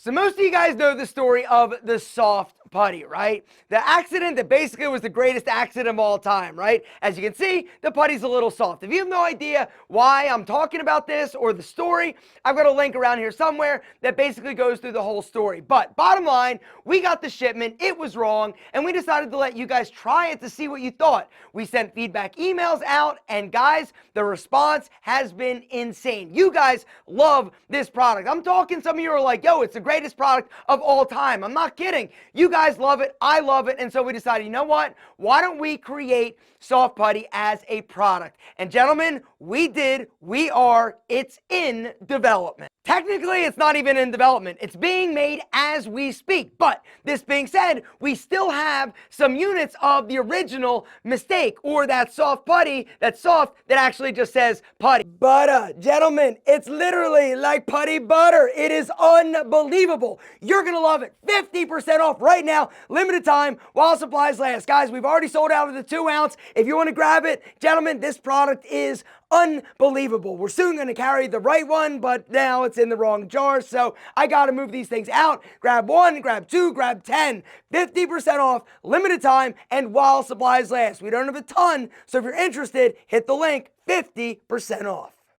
So most of you guys know the story of the soft putty, right? The accident that basically was the greatest accident of all time, right? As you can see, the putty's a little soft. If you have no idea why I'm talking about this or the story, I've got a link around here somewhere that basically goes through the whole story. But bottom line, we got the shipment, it was wrong, and we decided to let you guys try it to see what you thought. We sent feedback emails out, and guys, the response has been insane. You guys love this product. I'm talking, some of you are like, yo, it's the greatest product of all time. I'm not kidding. You guys love it, I love it, and so we decided, you know what? Why don't we create Soft Putty as a product? And gentlemen, we did, it's in development. Technically, it's not even in development. It's being made as we speak. But this being said, we still have some units of the original mistake, or that soft putty, that soft that actually just says putty. But gentlemen, it's literally like putty butter. It is unbelievable. You're gonna love it. 50% off right now, limited time while supplies last. Guys, we've already sold out of the 2 ounce. If you want to grab it, gentlemen, this product is unbelievable. We're soon going to carry the right one, but now it's in the wrong jar, so I got to move these things out. Grab 1, grab 2, grab 10. 50% off, limited time, and while supplies last. We don't have a ton, so if you're interested, hit the link, 50% off.